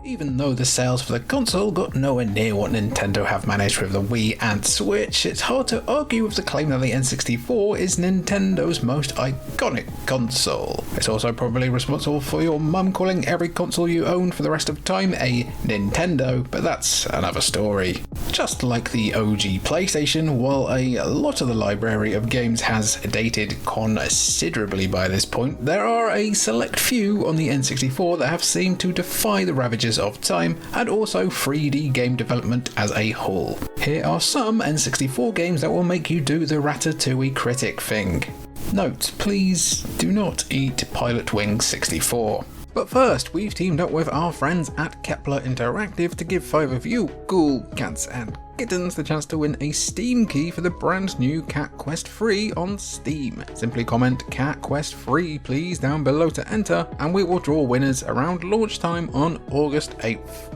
Even though the sales for the console got nowhere near what Nintendo have managed with the Wii and Switch, it's hard to argue with the claim that the N64 is Nintendo's most iconic console. It's also probably responsible for your mum calling every console you own for the rest of time a Nintendo, but that's another story. Just like the OG PlayStation, while a lot of the library of games has dated considerably by this point, there are a select few on the N64 that have seemed to defy the ravages of time and also 3D game development as a whole. Here are some N64 games that will make you do the Ratatouille critic thing. Note, please do not eat Pilot Wing 64. But first, we've teamed up with our friends at Kepler Interactive to give 5 of you cool cats and kittens the chance to win a Steam key for the brand new Cat Quest 3 on Steam. Simply comment Cat Quest 3 please down below to enter, and we will draw winners around launch time on August 8th.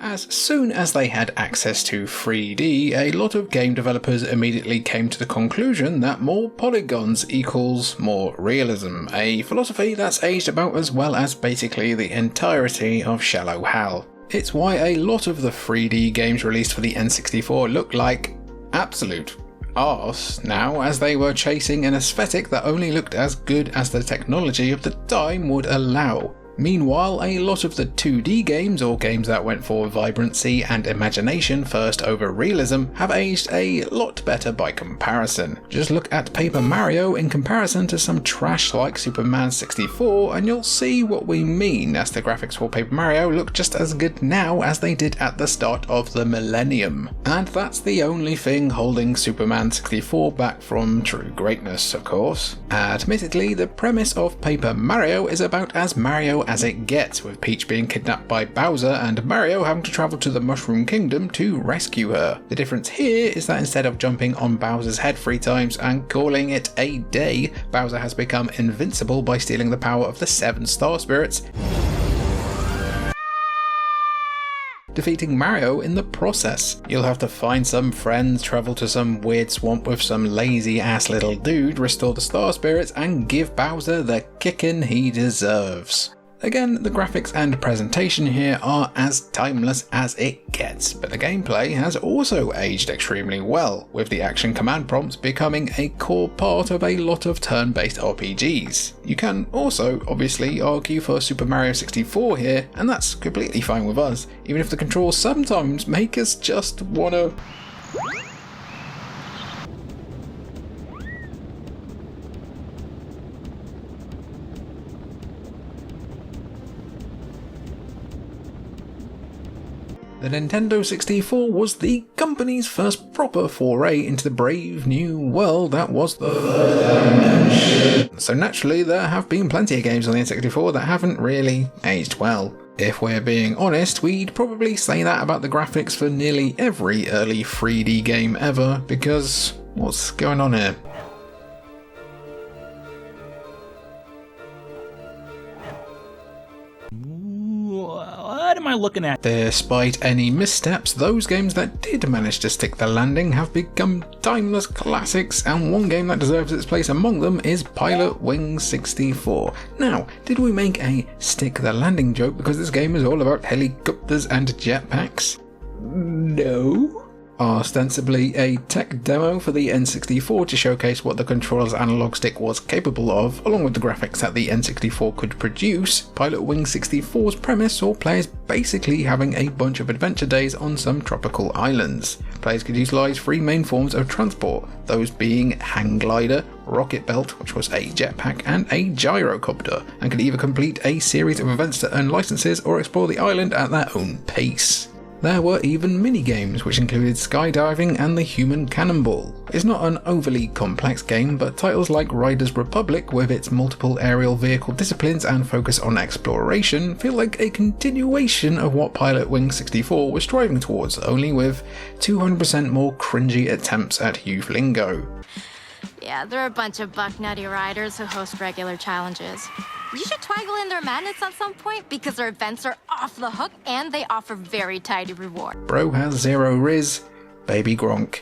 As soon as they had access to 3D, a lot of game developers immediately came to the conclusion that more polygons equals more realism, a philosophy that's aged about as well as basically the entirety of Shallow Hal. It's why a lot of the 3D games released for the N64 look like absolute arse now, as they were chasing an aesthetic that only looked as good as the technology of the time would allow. Meanwhile, a lot of the 2D games, or games that went for vibrancy and imagination first over realism, have aged a lot better by comparison. Just look at Paper Mario in comparison to some trash like Superman 64 and you'll see what we mean, as the graphics for Paper Mario look just as good now as they did at the start of the millennium. And that's the only thing holding Superman 64 back from true greatness, of course. Admittedly, the premise of Paper Mario is about as Mario as it gets, with Peach being kidnapped by Bowser and Mario having to travel to the Mushroom Kingdom to rescue her. The difference here is that instead of jumping on Bowser's head 3 times and calling it a day, Bowser has become invincible by stealing the power of the 7 Star Spirits, defeating Mario in the process. You'll have to find some friends, travel to some weird swamp with some lazy ass little dude, restore the Star Spirits, and give Bowser the kickin' he deserves. Again, the graphics and presentation here are as timeless as it gets, but the gameplay has also aged extremely well, with the action command prompts becoming a core part of a lot of turn-based RPGs. You can also obviously argue for Super Mario 64 here, and that's completely fine with us, even if the controls sometimes make us just wanna... The Nintendo 64 was the company's first proper foray into the brave new world that was the third dimension. So naturally, there have been plenty of games on the N64 that haven't really aged well. If we're being honest, we'd probably say that about the graphics for nearly every early 3D game ever, because what's going on here? What am I looking at? Despite any missteps, those games that did manage to stick the landing have become timeless classics, and one game that deserves its place among them is Pilot Wing 64. Now, did we make a stick the landing joke because this game is all about helicopters and jetpacks? No. Ostensibly a tech demo for the N64 to showcase what the controller's analog stick was capable of, along with the graphics that the N64 could produce, Pilot Wing 64's premise saw players basically having a bunch of adventure days on some tropical islands. Players could utilise 3 main forms of transport, those being hang glider, rocket belt, which was a jetpack, and a gyrocopter, and could either complete a series of events to earn licenses or explore the island at their own pace. There were even mini-games, which included skydiving and the human cannonball. It's not an overly complex game, but titles like Riders Republic, with its multiple aerial vehicle disciplines and focus on exploration, feel like a continuation of what Pilot Wing 64 was striving towards, only with 200% more cringy attempts at youth lingo. Yeah, they're a bunch of buck-nutty riders who host regular challenges. You should twaggle in their madness at some point, because their events are off the hook and they offer very tidy reward. Bro has 0 riz, baby Gronk.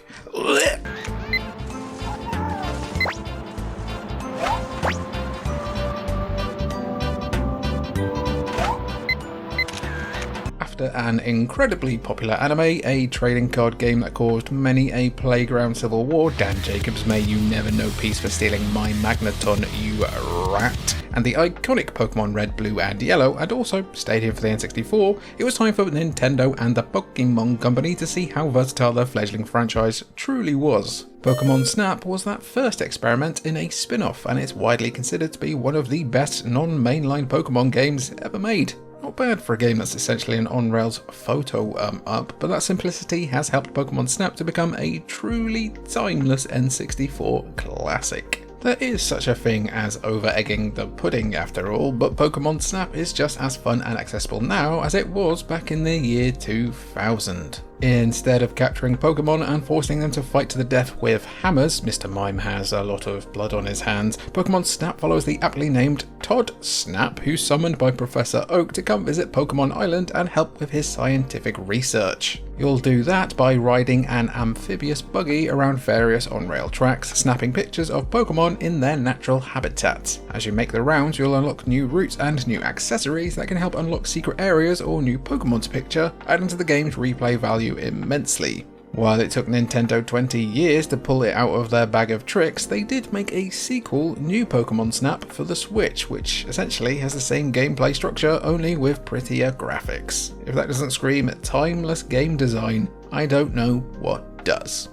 After an incredibly popular anime, a trading card game that caused many a playground civil war, Dan Jacobs, may you never know peace for stealing my Magneton, you rat, and the iconic Pokemon Red, Blue and Yellow, and also stayed here for the N64, it was time for Nintendo and the Pokemon Company to see how versatile their fledgling franchise truly was. Pokemon Snap was that first experiment in a spin-off, and it's widely considered to be one of the best non-mainline Pokemon games ever made. Not bad for a game that's essentially an on-rails photo up, but that simplicity has helped Pokemon Snap to become a truly timeless N64 classic. There is such a thing as over-egging the pudding after all, but Pokemon Snap is just as fun and accessible now as it was back in the year 2000. Instead of capturing Pokemon and forcing them to fight to the death with hammers, Mr. Mime has a lot of blood on his hands, Pokemon Snap follows the aptly named Todd Snap, who's summoned by Professor Oak to come visit Pokemon Island and help with his scientific research. You'll do that by riding an amphibious buggy around various on-rail tracks, snapping pictures of Pokemon in their natural habitats. As you make the rounds, you'll unlock new routes and new accessories that can help unlock secret areas or new Pokemon to picture, adding to the game's replay value immensely. While it took Nintendo 20 years to pull it out of their bag of tricks, they did make a sequel, New Pokemon Snap, for the Switch, which essentially has the same gameplay structure, only with prettier graphics. If that doesn't scream timeless game design, I don't know what does.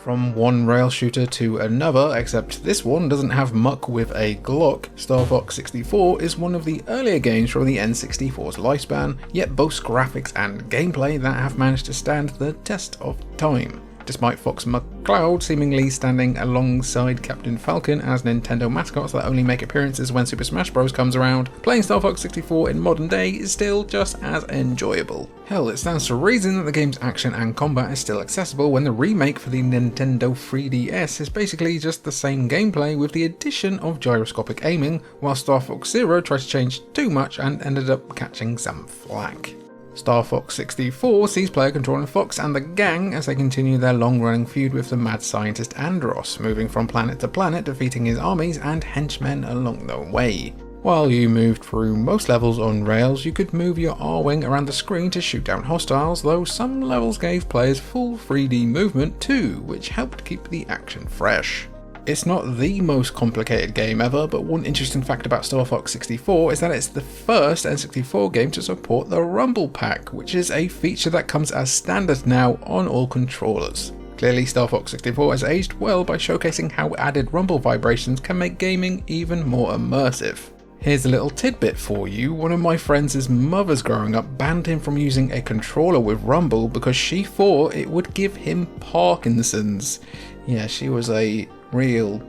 From one rail shooter to another, except this one doesn't have muck with a Glock, Star Fox 64 is one of the earlier games from the N64's lifespan, yet boasts graphics and gameplay that have managed to stand the test of time. Despite Fox McCloud seemingly standing alongside Captain Falcon as Nintendo mascots that only make appearances when Super Smash Bros. Comes around, playing Star Fox 64 in modern day is still just as enjoyable. Hell, it stands to reason that the game's action and combat is still accessible when the remake for the Nintendo 3DS is basically just the same gameplay with the addition of gyroscopic aiming, while Star Fox Zero tried to change too much and ended up catching some flack. Star Fox 64 sees player controlling Fox and the gang as they continue their long-running feud with the mad scientist Andros, moving from planet to planet, defeating his armies and henchmen along the way. While you moved through most levels on rails, you could move your R-Wing around the screen to shoot down hostiles, though some levels gave players full 3D movement too, which helped keep the action fresh. It's not the most complicated game ever, but one interesting fact about Star Fox 64 is that it's the first N64 game to support the Rumble Pack, which is a feature that comes as standard now on all controllers. Clearly, Star Fox 64 has aged well by showcasing how added rumble vibrations can make gaming even more immersive. Here's a little tidbit for you. One of my friends' mothers growing up banned him from using a controller with rumble because she thought it would give him Parkinson's. Yeah, she was a real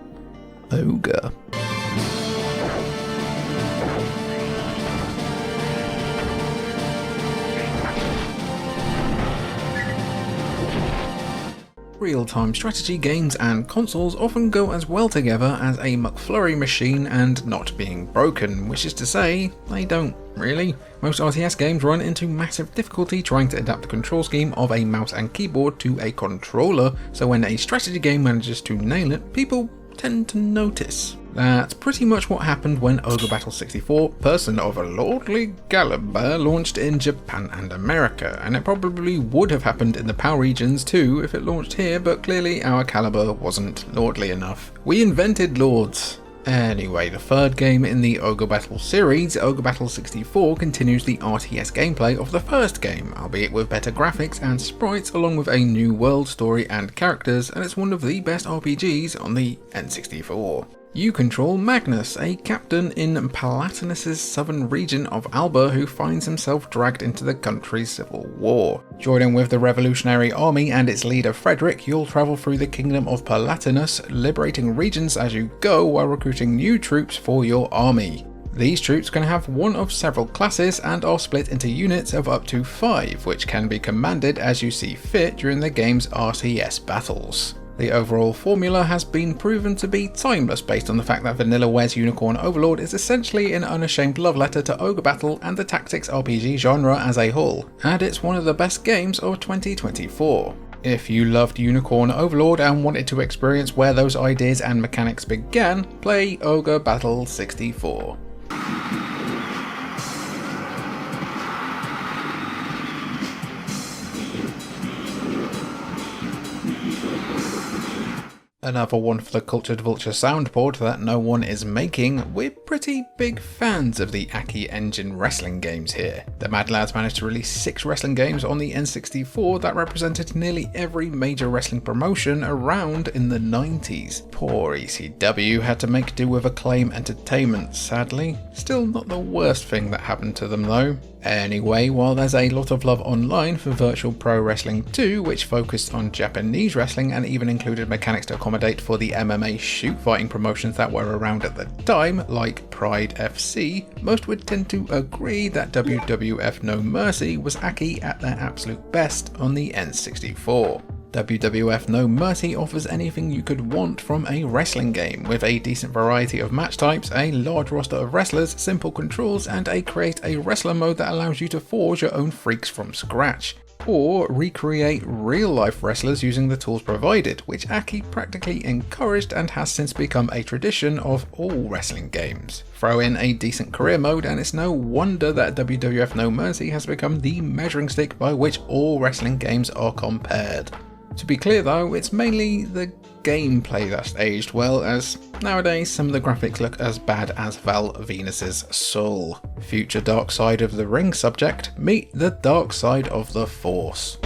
ogre. Real-time strategy games and consoles often go as well together as a McFlurry machine and not being broken, which is to say, they don't really. Most RTS games run into massive difficulty trying to adapt the control scheme of a mouse and keyboard to a controller, so when a strategy game manages to nail it, people tend to notice. That's pretty much what happened when Ogre Battle 64, Person of a Lordly Caliber, launched in Japan and America, and it probably would have happened in the PAL regions too if it launched here, but clearly our caliber wasn't lordly enough. We invented lords. Anyway, the third game in the Ogre Battle series, Ogre Battle 64, continues the RTS gameplay of the first game, albeit with better graphics and sprites along with a new world, story and characters, and it's one of the best RPGs on the N64. You control Magnus, a captain in Palatinus' southern region of Alba who finds himself dragged into the country's civil war. Joining with the Revolutionary Army and its leader Frederick, you'll travel through the kingdom of Palatinus, liberating regions as you go while recruiting new troops for your army. These troops can have one of several classes and are split into units of up to 5, which can be commanded as you see fit during the game's RTS battles. The overall formula has been proven to be timeless based on the fact that Vanillaware's Unicorn Overlord is essentially an unashamed love letter to Ogre Battle and the tactics RPG genre as a whole, and it's one of the best games of 2024. If you loved Unicorn Overlord and wanted to experience where those ideas and mechanics began, play Ogre Battle 64. Another one for the Cultured Vulture soundboard that no one is making. We're pretty big fans of the Aki Engine wrestling games here. The Mad Lads managed to release 6 wrestling games on the N64 that represented nearly every major wrestling promotion around in the 90s. Poor ECW had to make do with Acclaim Entertainment, sadly. Still not the worst thing that happened to them though. Anyway, while there's a lot of love online for Virtual Pro Wrestling 2, which focused on Japanese wrestling and even included mechanics to accommodate for the MMA shoot fighting promotions that were around at the time, like Pride FC, most would tend to agree that WWF No Mercy was Aki at their absolute best on the N64. WWF No Mercy offers anything you could want from a wrestling game, with a decent variety of match types, a large roster of wrestlers, simple controls, and a create a wrestler mode that allows you to forge your own freaks from scratch, or recreate real life wrestlers using the tools provided, which Aki practically encouraged and has since become a tradition of all wrestling games. Throw in a decent career mode and it's no wonder that WWF No Mercy has become the measuring stick by which all wrestling games are compared. To be clear though, it's mainly the gameplay that's aged well, as nowadays some of the graphics look as bad as Val Venus's soul. Future Dark Side of the Ring subject, meet the dark side of the Force.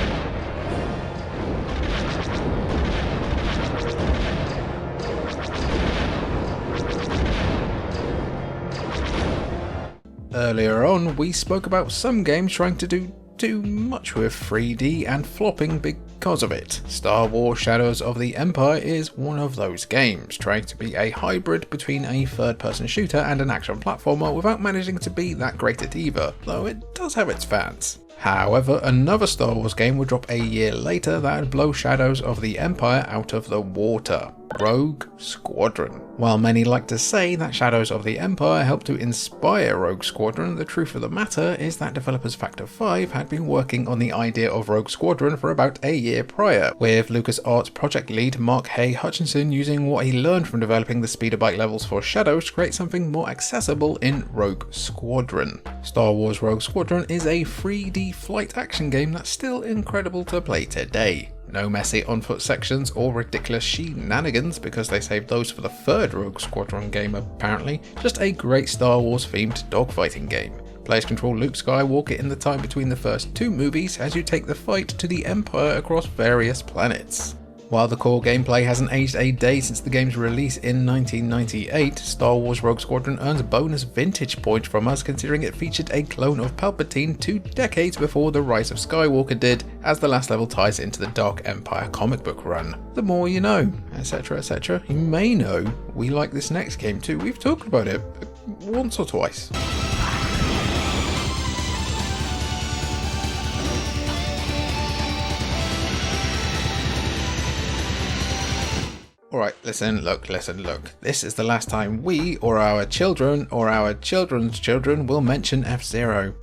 Earlier on, we spoke about some games trying to do too much with 3D and flopping because of it. Star Wars Shadows of the Empire is one of those games, trying to be a hybrid between a third-person shooter and an action platformer without managing to be that great at either, though it does have its fans. However, another Star Wars game would drop a year later that would blow Shadows of the Empire out of the water: Rogue Squadron. While many like to say that Shadows of the Empire helped to inspire Rogue Squadron, the truth of the matter is that developers Factor 5 had been working on the idea of Rogue Squadron for about a year prior, with LucasArts project lead Mark Hay Hutchinson using what he learned from developing the speeder bike levels for Shadows to create something more accessible in Rogue Squadron. Star Wars Rogue Squadron is a 3D flight action game that's still incredible to play today. No messy on-foot sections or ridiculous shenanigans, because they saved those for the third Rogue Squadron game apparently, just a great Star Wars themed dogfighting game. Players control Luke Skywalker in the time between the first 2 movies as you take the fight to the Empire across various planets. While the core gameplay hasn't aged a day since the game's release in 1998, Star Wars Rogue Squadron earns bonus vintage points from us considering it featured a clone of Palpatine 2 decades before The Rise of Skywalker did, as the last level ties into the Dark Empire comic book run. The more you know, etc, etc. You may know we like this next game too, we've talked about it once or twice. Alright, listen, look. This is the last time we, or our children, or our children's children will mention F-Zero.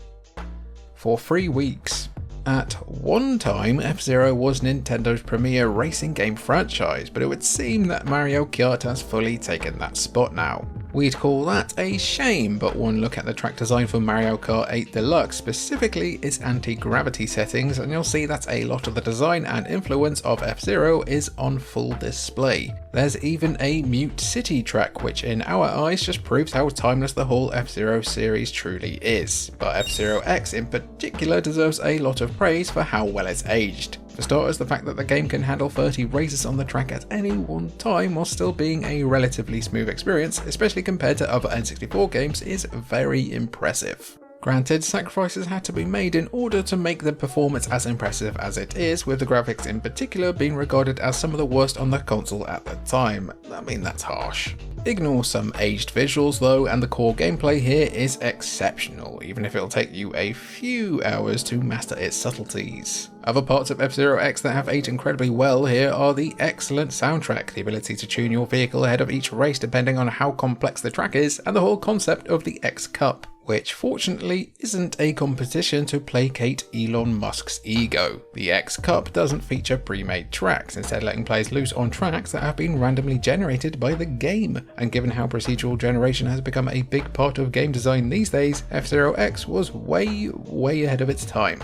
For 3 weeks. At one time, F-Zero was Nintendo's premier racing game franchise, but it would seem that Mario Kart has fully taken that spot now. We'd call that a shame, but one look at the track design for Mario Kart 8 Deluxe, specifically its anti-gravity settings, and you'll see that a lot of the design and influence of F-Zero is on full display. There's even a Mute City track, which in our eyes just proves how timeless the whole F-Zero series truly is, but F-Zero X in particular deserves a lot of praise for how well it's aged. For starters, the fact that the game can handle 30 races on the track at any one time while still being a relatively smooth experience, especially compared to other N64 games, is very impressive. Granted, sacrifices had to be made in order to make the performance as impressive as it is, with the graphics in particular being regarded as some of the worst on the console at the time. I mean, that's harsh. Ignore some aged visuals though, and the core gameplay here is exceptional, even if it'll take you a few hours to master its subtleties. Other parts of F-Zero X that have aged incredibly well here are the excellent soundtrack, the ability to tune your vehicle ahead of each race depending on how complex the track is, and the whole concept of the X Cup, which fortunately isn't a competition to placate Elon Musk's ego. The X Cup doesn't feature pre-made tracks, instead letting players loose on tracks that have been randomly generated by the game. And given how procedural generation has become a big part of game design these days, F-Zero X was way ahead of its time.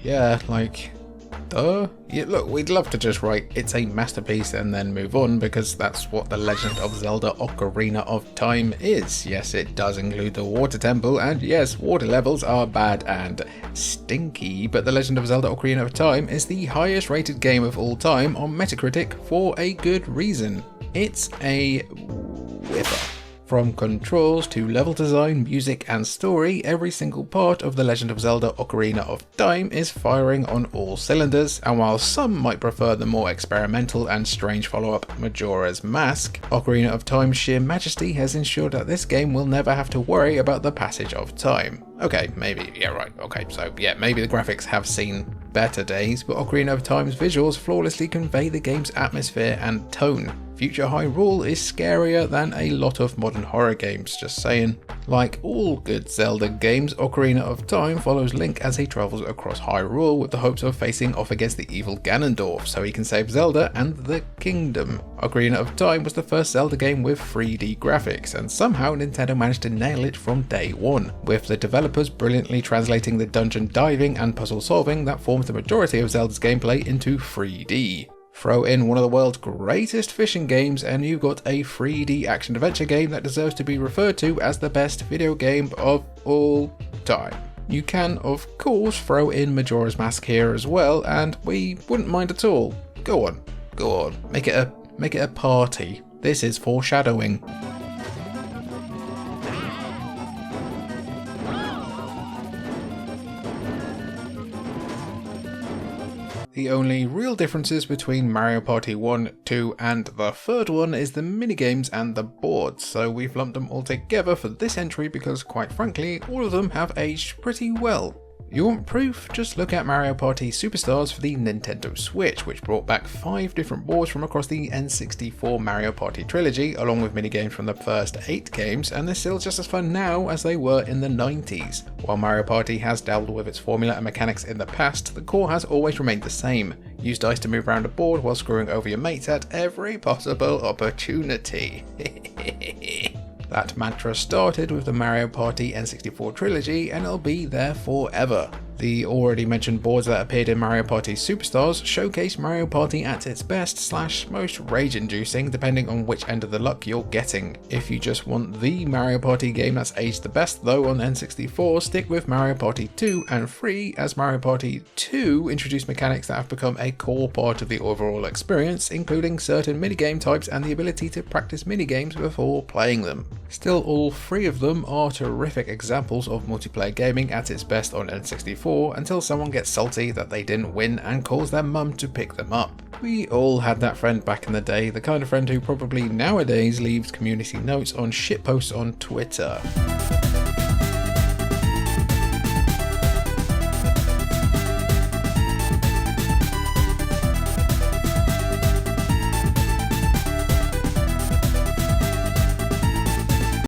Yeah, like... Yeah, look, we'd love to just write "it's a masterpiece" and then move on, because that's what The Legend of Zelda Ocarina of Time is. Yes, it does include the water temple, and yes, water levels are bad and stinky, but The Legend of Zelda Ocarina of Time is the highest rated game of all time on Metacritic for a good reason. It's a whipper. From controls to level design, music and story, every single part of The Legend of Zelda Ocarina of Time is firing on all cylinders, and while some might prefer the more experimental and strange follow-up Majora's Mask, Ocarina of Time's sheer majesty has ensured that this game will never have to worry about the passage of time. Okay, maybe, yeah right, okay, so yeah, maybe the graphics have seen better days, but Ocarina of Time's visuals flawlessly convey the game's atmosphere and tone. Future Hyrule is scarier than a lot of modern horror games, just saying. Like all good Zelda games, Ocarina of Time follows Link as he travels across Hyrule with the hopes of facing off against the evil Ganondorf so he can save Zelda and the kingdom. Ocarina of Time was the first Zelda game with 3D graphics, and somehow Nintendo managed to nail it from day one, with the developers brilliantly translating the dungeon diving and puzzle solving that forms the majority of Zelda's gameplay into 3D. Throw in one of the world's greatest fishing games and you've got a 3D action-adventure game that deserves to be referred to as the best video game of all time. You can, of course, throw in Majora's Mask here as well, and we wouldn't mind at all. Go on, make it a party. This is foreshadowing. The only real differences between Mario Party 1, 2 and the third one is the minigames and the boards, so we've lumped them all together for this entry because quite frankly all of them have aged pretty well. You want proof? Just look at Mario Party Superstars for the Nintendo Switch, which brought back 5 different boards from across the N64 Mario Party trilogy, along with minigames from the first 8 games, and they're still just as fun now as they were in the 90s. While Mario Party has dabbled with its formula and mechanics in the past, the core has always remained the same. Use dice to move around a board while screwing over your mates at every possible opportunity. That mantra started with the Mario Party N64 trilogy and it'll be there forever. The already mentioned boards that appeared in Mario Party Superstars showcase Mario Party at its best / most rage-inducing, depending on which end of the luck you're getting. If you just want the Mario Party game that's aged the best though on N64, stick with Mario Party 2 and 3, as Mario Party 2 introduced mechanics that have become a core part of the overall experience, including certain minigame types and the ability to practice minigames before playing them. Still, all 3 of them are terrific examples of multiplayer gaming at its best on N64, until someone gets salty that they didn't win and calls their mum to pick them up. We all had that friend back in the day, the kind of friend who probably nowadays leaves community notes on shitposts on Twitter.